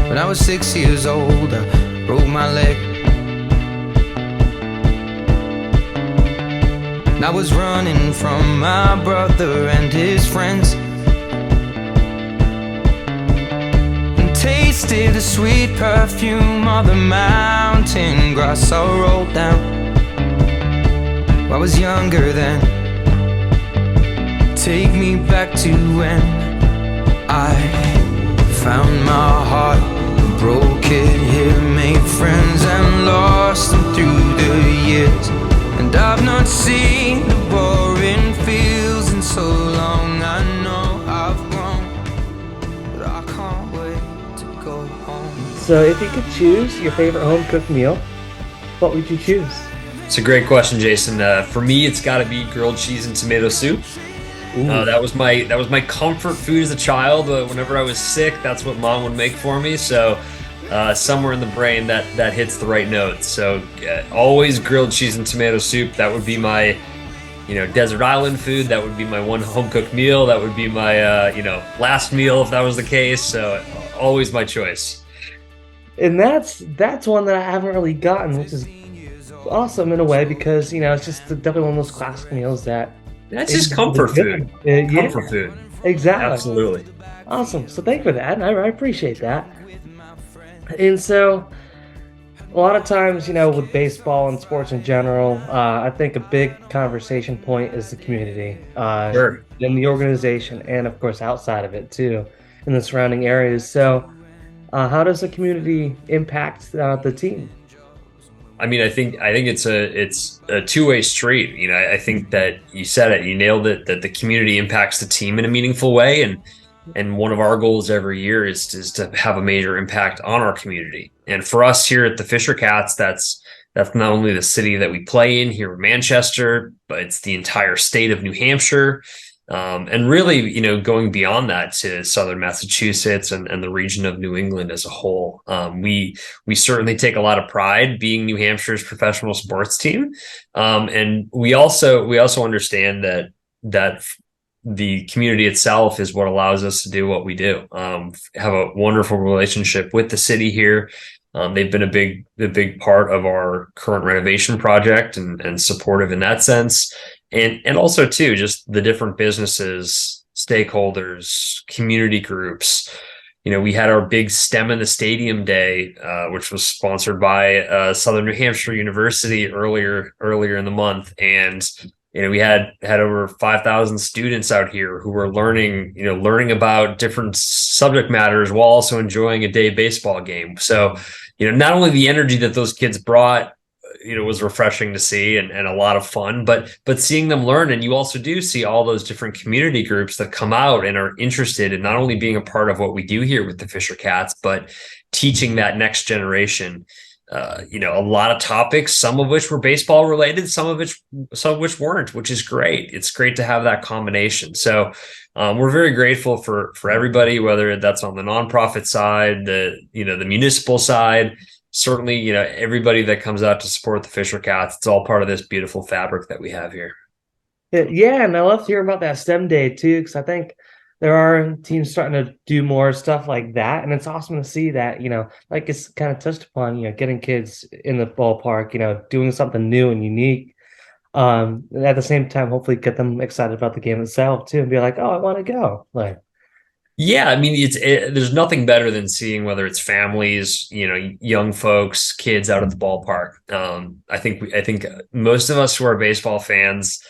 When I was 6 years old, I broke my leg. And I was running from my brother and his friends, and tasted the sweet perfume of the mountain grass I rolled down. I was younger then. Take me back to when I found my heart, broke it here, made friends and lost them through the years. And I've not seen the boring fields in so long. I know I've grown, but I can't wait to go home. So if you could choose your favorite home-cooked meal, what would you choose? It's a great question, Jason. For me, it's got to be grilled cheese and tomato soup. That was my comfort food as a child. Whenever I was sick, that's what mom would make for me. So somewhere in the brain that hits the right notes. So always grilled cheese and tomato soup. That would be my desert island food. That would be my one home cooked meal. That would be my last meal if that was the case. So always my choice. And that's one that I haven't really gotten, which is awesome in a way, because it's just definitely one of those classic meals that that's just comfort food. Comfort food. Exactly. Absolutely. Awesome. So thank you for that. I appreciate that. And so a lot of times, with baseball and sports in general, I think a big conversation point is the community, Sure. and the organization, and of course outside of it too, in the surrounding areas. So how does the community impact the team? I mean, I think it's a two-way street. I think that you said it, you nailed it, that the community impacts the team in a meaningful way. And one of our goals every year is to have a major impact on our community. And for us here at the Fisher Cats, that's not only the city that we play in here in Manchester, but it's the entire state of New Hampshire. And really, going beyond that to southern Massachusetts and the region of New England as a whole. We certainly take a lot of pride being New Hampshire's professional sports team. And we also understand that the community itself is what allows us to do what we do. Have a wonderful relationship with the city here. They've been a big part of our current renovation project and supportive in that sense. And also too, just the different businesses, stakeholders, community groups. We had our big STEM in the Stadium Day, which was sponsored by Southern New Hampshire University earlier in the month, and we had over 5,000 students out here who were learning about different subject matters while also enjoying a day baseball game. So, not only the energy that those kids brought, was refreshing to see and a lot of fun, but seeing them learn. And you also do see all those different community groups that come out and are interested in not only being a part of what we do here with the Fisher Cats, but teaching that next generation, a lot of topics, some of which were baseball related, some of which weren't, which is great. It's great to have that combination. So we're very grateful for everybody, whether that's on the nonprofit side, the municipal side. Certainly, everybody that comes out to support the Fisher Cats, it's all part of this beautiful fabric that we have here. Yeah, and I love to hear about that STEM day too, because I think there are teams starting to do more stuff like that, and it's awesome to see that, like it's kind of touched upon, getting kids in the ballpark, doing something new and unique. And at the same time, hopefully get them excited about the game itself too, and be like, oh, I want to go. Yeah, I mean, there's nothing better than seeing whether it's families, young folks, kids out at the ballpark. I think most of us who are baseball fans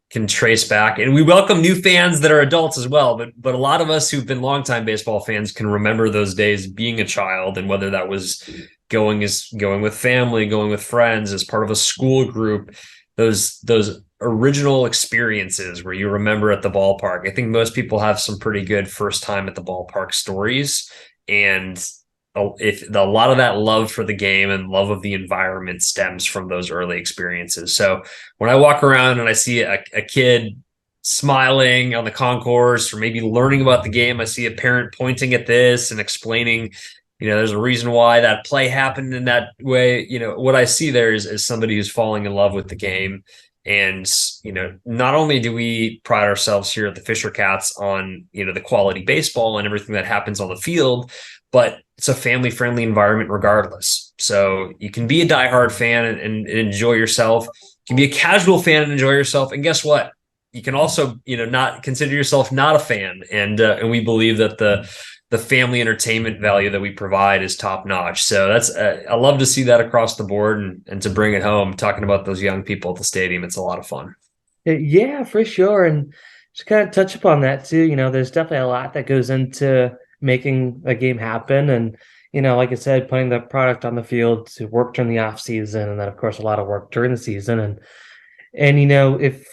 can trace back, and we welcome new fans that are adults as well. But a lot of us who've been longtime baseball fans can remember those days being a child, and whether that was going with family, going with friends, as part of a school group, those original experiences where you remember at the ballpark. I think most people have some pretty good first time at the ballpark stories, and if a lot of that love for the game and love of the environment stems from those early experiences. So when I walk around and I see a kid smiling on the concourse or maybe learning about the game, I see a parent pointing at this and explaining, there's a reason why that play happened in that way. What I see there is somebody who's falling in love with the game. And, not only do we pride ourselves here at the Fisher Cats on, the quality baseball and everything that happens on the field, but it's a family friendly environment regardless. So you can be a diehard fan and enjoy yourself. You can be a casual fan and enjoy yourself. And guess what? You can also, not consider yourself not a fan. And we believe that the family entertainment value that we provide is top notch. So that's I love to see that across the board and to bring it home. Talking about those young people at the stadium, it's a lot of fun. Yeah, for sure. And just kind of touch upon that too. There's definitely a lot that goes into making a game happen. And, like I said, putting the product on the field to work during the off season, and then of course a lot of work during the season. And if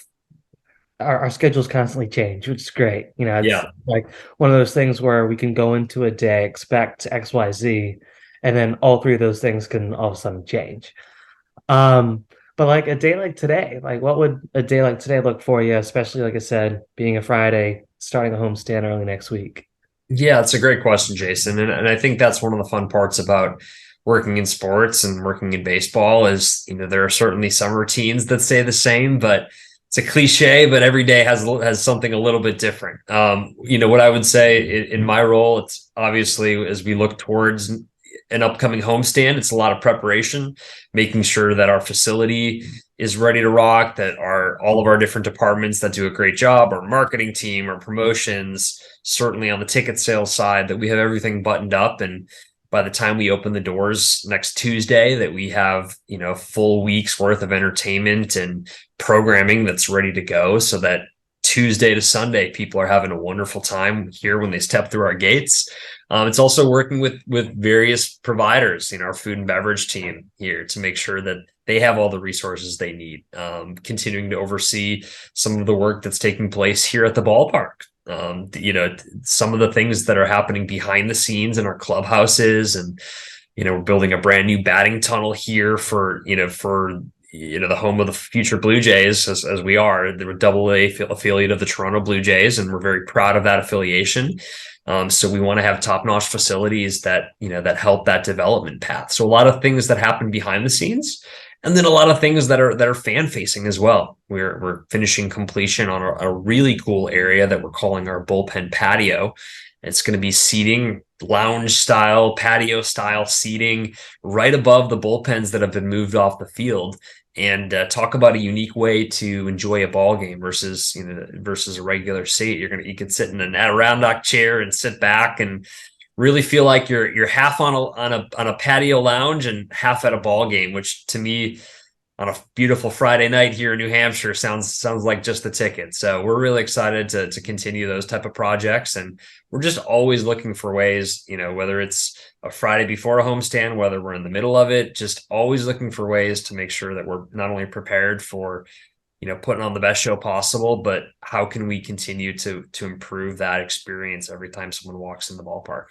our schedules constantly change, which is great. It's like one of those things where we can go into a day, expect XYZ, and then all three of those things can all of a sudden change. But like a day like today, like what would a day like today look for you, especially like I said, being a Friday, starting a homestand early next week? Yeah, it's a great question, Jason. And I think that's one of the fun parts about working in sports and working in baseball is, there are certainly some routines that stay the same, but it's a cliche, but every day has something a little bit different. What I would say in my role, it's obviously as we look towards an upcoming homestand, it's a lot of preparation, making sure that our facility is ready to rock, that all of our different departments that do a great job, our marketing team, our promotions, certainly on the ticket sales side, that we have everything buttoned up. And by the time we open the doors next Tuesday, that we have, full week's worth of entertainment and programming that's ready to go, so that Tuesday to Sunday, people are having a wonderful time here when they step through our gates. It's also working with various providers, our food and beverage team here, to make sure that they have all the resources they need. Continuing to oversee some of the work that's taking place here at the ballpark. Some of the things that are happening behind the scenes in our clubhouses, and we're building a brand new batting tunnel here for the home of the future Blue Jays, as we are. They're a AA affiliate of the Toronto Blue Jays, and we're very proud of that affiliation. So we want to have top-notch facilities that help that development path. So a lot of things that happen behind the scenes, and then a lot of things that are fan-facing as well. We're finishing completion on a really cool area that we're calling our bullpen patio. It's going to be seating, lounge style, patio style seating right above the bullpens that have been moved off the field. And talk about a unique way to enjoy a ball game versus a regular seat. You can sit in an Adirondack chair and sit back and really feel like you're half on a patio lounge and half at a ball game, which to me, on a beautiful Friday night here in New Hampshire, sounds like just the ticket. So we're really excited to continue those type of projects, and we're just always looking for ways, whether it's a Friday before a homestand, whether we're in the middle of it, just always looking for ways to make sure that we're not only prepared for, putting on the best show possible, but how can we continue to improve that experience every time someone walks in the ballpark.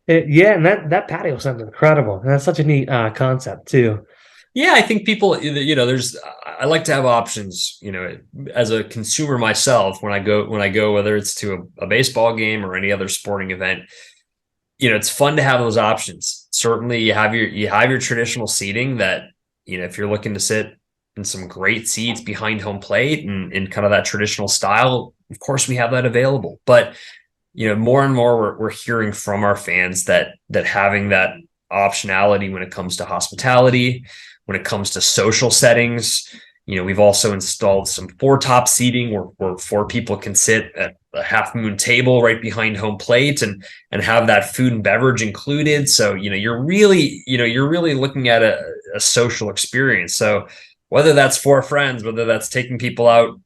Yeah, and that patio sounds incredible. And that's such a neat concept too. Yeah, I think people, I like to have options, as a consumer myself, when I go, whether it's to a baseball game or any other sporting event, it's fun to have those options. Certainly you have your traditional seating that, if you're looking to sit in some great seats behind home plate and in kind of that traditional style, of course we have that available. But, more and more we're hearing from our fans that having that optionality when it comes to hospitality, when it comes to social settings. We've also installed some 4-top seating where 4 people can sit at a half moon table right behind home plate and have that food and beverage included. So, you're really looking at a social experience. So whether that's for friends, whether that's taking people out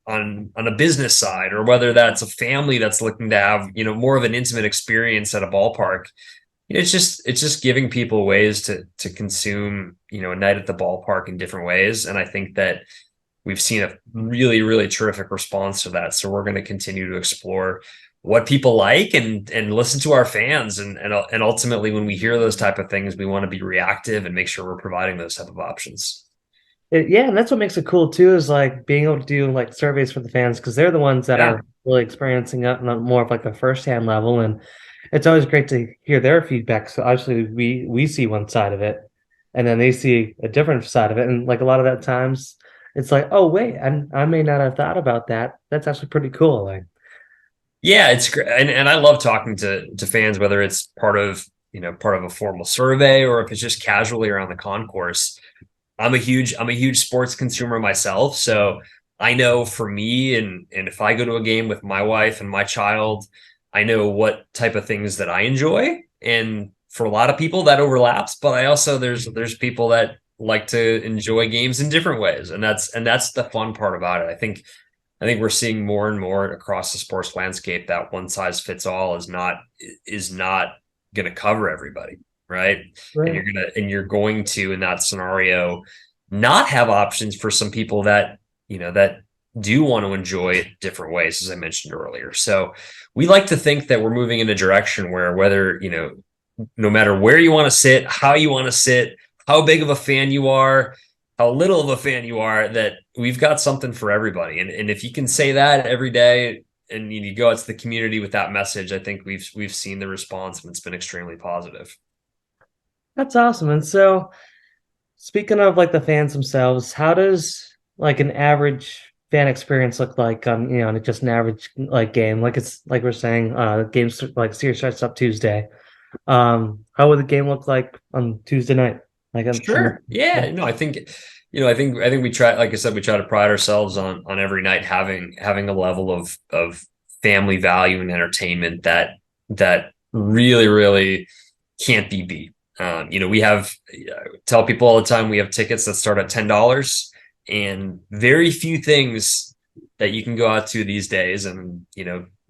on a business side, or whether that's a family that's looking to have, more of an intimate experience at a ballpark, it's just giving people ways to consume, a night at the ballpark in different ways. And I think that we've seen a really, really terrific response to that. So we're going to continue to explore what people like and listen to our fans. And ultimately, when we hear those type of things, we want to be reactive and make sure we're providing those type of options. Yeah, and that's what makes it cool too, is like being able to do like surveys for the fans, because they're the ones that are really experiencing it on more of like a firsthand level. And it's always great to hear their feedback. So obviously we see one side of it, and then they see a different side of it. And like a lot of that times it's like, oh wait, I may not have thought about that. That's actually pretty cool. Like, Yeah, it's great, and I love talking to fans, whether it's part of a formal survey or if it's just casually around the concourse. I'm a huge sports consumer myself, so I know for me, and if I go to a game with my wife and my child, I know what type of things that I enjoy, and for a lot of people that overlaps. But I also there's people that like to enjoy games in different ways, and that's the fun part about it. I think we're seeing more and more across the sports landscape that one size fits all is not going to cover everybody, right? And Right. you're going to in that scenario not have options for some people that that do want to enjoy it different ways, as I mentioned earlier. So we like to think that we're moving in a direction where whether no matter where you want to sit, how you want to sit, how big of a fan you are, how little of a fan you are, that we've got something for everybody. And if you can say that every day and you go out to the community with that message, I think we've seen the response and it's been extremely positive. That's awesome. And so, speaking of like the fans themselves, how does like an average fan experience look like on on just an average like game? Like it's like we're saying, games like series starts up Tuesday. How would the game look like on Tuesday night? Like Sure. Yeah. No, I think we try, like I said, we try to pride ourselves on every night having a level of family value and entertainment that really, really can't be beat. We have tell people all the time we have tickets that start at $10, and very few things that you can go out to these days, and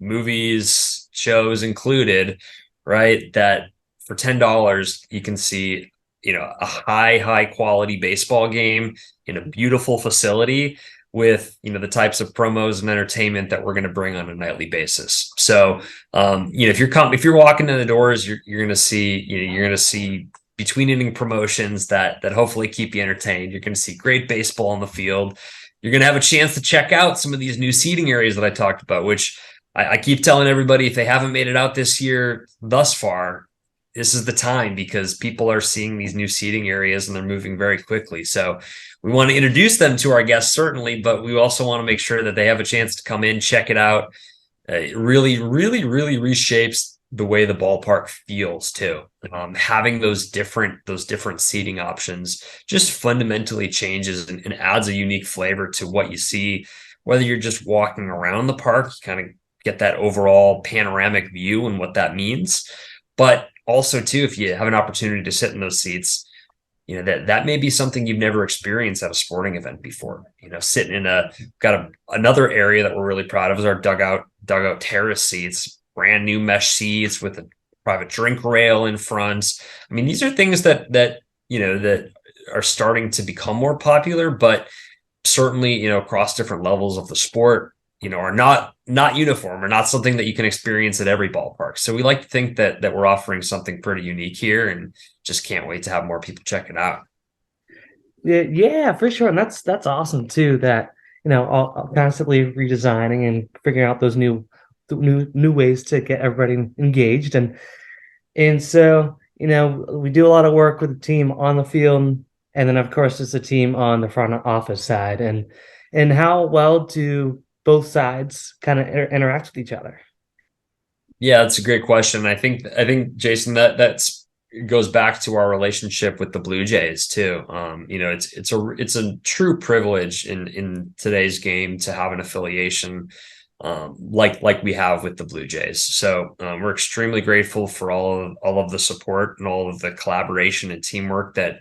movies, shows included, right? That for $10 you can see a high quality baseball game in a beautiful facility with the types of promos and entertainment that we're going to bring on a nightly basis. So if you're walking in the doors, you're going to see you're going to see between inning promotions that hopefully keep you entertained. You're going to see great baseball on the field. You're going to have a chance to check out some of these new seating areas that I talked about, which I keep telling everybody, if they haven't made it out this year thus far, this is the time, because people are seeing these new seating areas and they're moving very quickly. So we want to introduce them to our guests, certainly, but we also want to make sure that they have a chance to come in, check it out. It really, really, really reshapes the way the ballpark feels too. Having those different seating options just fundamentally changes and adds a unique flavor to what you see. Whether you're just walking around the park, you kind of get that overall panoramic view and what that means. But also too, if you have an opportunity to sit in those seats, that may be something you've never experienced at a sporting event before. Sitting in another area that we're really proud of is our dugout terrace seats, brand new mesh seats with a private drink rail in front. I mean, these are things that are starting to become more popular, but certainly across different levels of the sport, are not uniform or not something that you can experience at every ballpark. So we like to think that we're offering something pretty unique here, and just can't wait to have more people check it out. Yeah, for sure. And that's awesome too, that all constantly redesigning and figuring out those new ways to get everybody engaged. And so, we do a lot of work with the team on the field, and then of course it's a team on the front office side. And how well do both sides kind of interact with each other? Yeah, that's a great question. I think Jason, that's goes back to our relationship with the Blue Jays too. It's a true privilege in today's game to have an affiliation like we have with the Blue Jays. So we're extremely grateful for all of the support and all of the collaboration and teamwork that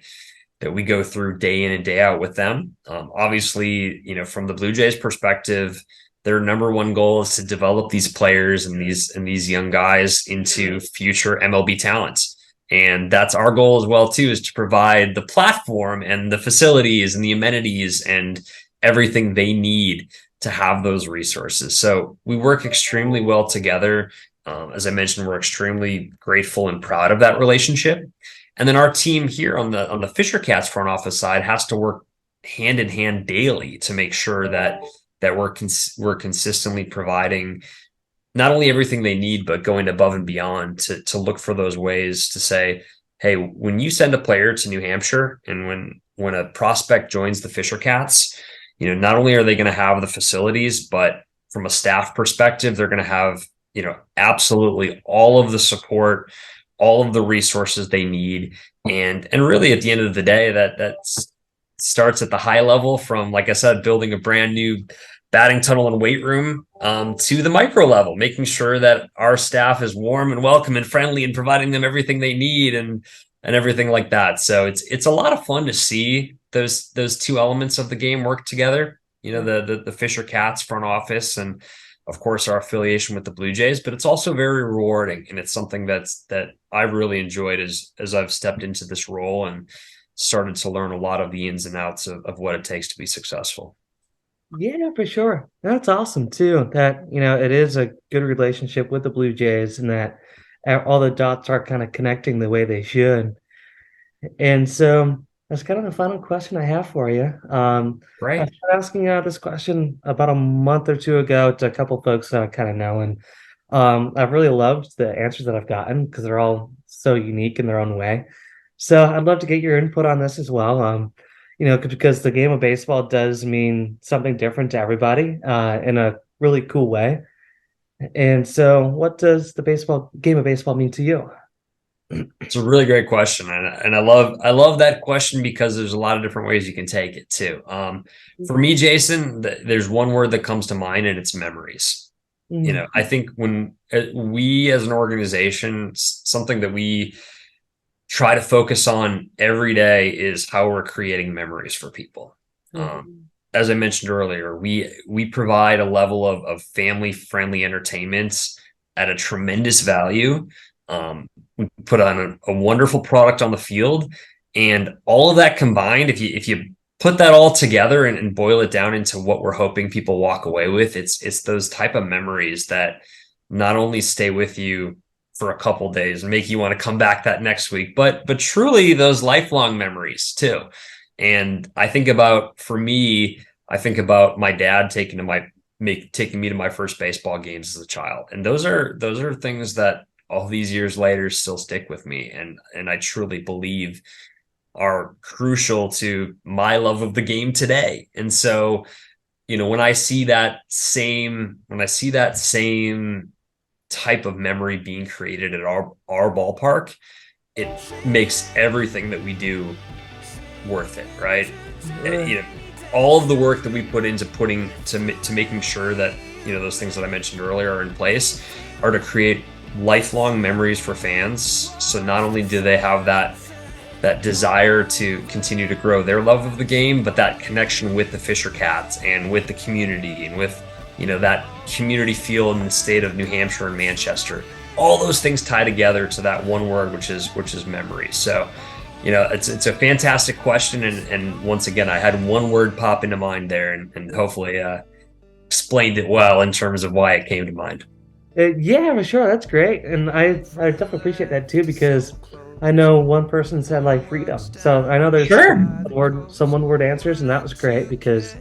we go through day in and day out with them. Obviously, from the Blue Jays perspective, their number one goal is to develop these players and these young guys into future MLB talents. And that's our goal as well too, is to provide the platform and the facilities and the amenities and everything they need to have those resources. So we work extremely well together. As I mentioned, we're extremely grateful and proud of that relationship. And then our team here on the Fisher Cats front office side has to work hand in hand daily to make sure that we're consistently providing not only everything they need, but going above and beyond to look for those ways to say, hey, when you send a player to New Hampshire, and when a prospect joins the Fisher Cats, not only are they going to have the facilities, but from a staff perspective, they're going to have absolutely all of the support, all of the resources they need. And really at the end of the day, that starts at the high level from, like I said, building a brand new batting tunnel and weight room, to the micro level, making sure that our staff is warm and welcome and friendly and providing them everything they need and everything like that. So it's a lot of fun to see those two elements of the game work together. The Fisher Cats front office and of course our affiliation with the Blue Jays, but it's also very rewarding, and it's something that I've really enjoyed as I've stepped into this role and started to learn a lot of the ins and outs of what it takes to be successful. Yeah, for sure. That's awesome too. That, it is a good relationship with the Blue Jays, and that all the dots are kind of connecting the way they should. And so that's kind of the final question I have for you. I Right. started asking this question about a month or two ago to a couple of folks that I kind of know, and I've really loved the answers that I've gotten because they're all so unique in their own way. So I'd love to get your input on this as well. Because the game of baseball does mean something different to everybody in a really cool way. And so, what does the game of baseball mean to you? It's a really great question, and I love that question because there's a lot of different ways you can take it too. For me, Jason, there's one word that comes to mind, and it's memories. I think when we as an organization, something that we try to focus on every day is how we're creating memories for people. As I mentioned earlier, we provide a level of family friendly entertainment at a tremendous value. We put on a wonderful product on the field, and all of that combined, if you put that all together and boil it down into what we're hoping people walk away with, it's those type of memories that not only stay with you for a couple of days and make you want to come back that next week, but truly those lifelong memories too. And for me, I think about my dad taking me to my first baseball games as a child. And those are things that all these years later still stick with me. And I truly believe are crucial to my love of the game today. And so, when I see that same type of memory being created at our ballpark, it makes everything that we do worth it, right? All of the work that we put into making sure that those things that I mentioned earlier are in place are to create lifelong memories for fans. So not only do they have that desire to continue to grow their love of the game, but that connection with the Fisher Cats and with the community and with that community feel in the state of New Hampshire and Manchester. All those things tie together to that one word, which is memory. So, it's a fantastic question, and once again, I had one word pop into mind there, and hopefully explained it well in terms of why it came to mind. Yeah, for sure. That's great, and I definitely appreciate that too, because I know one person said like freedom, so I know there's some one word answers, and that was great because.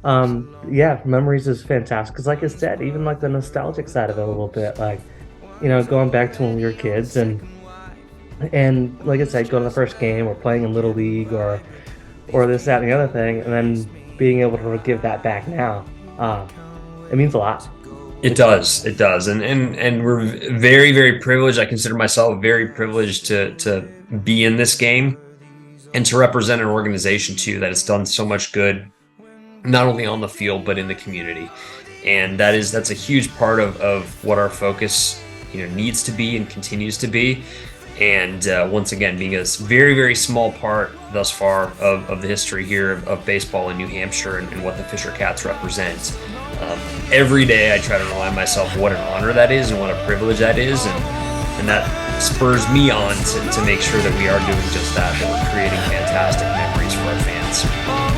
Memories is fantastic because, like I said, even like the nostalgic side of it a little bit, like going back to when we were kids and like I said, going to the first game or playing in Little League or this, that, and the other thing, and then being able to give that back now, it means a lot. It does, and we're very, very privileged. I consider myself very privileged to be in this game and to represent an organization too that has done so much good, not only on the field but in the community. And that's a huge part of what our focus needs to be and continues to be. And once again, being a very, very small part thus far of the history here of baseball in New Hampshire and what the Fisher Cats represent, every day I try to remind myself what an honor that is and what a privilege that is, and that spurs me on to make sure that we are doing just that we're creating fantastic memories for our fans.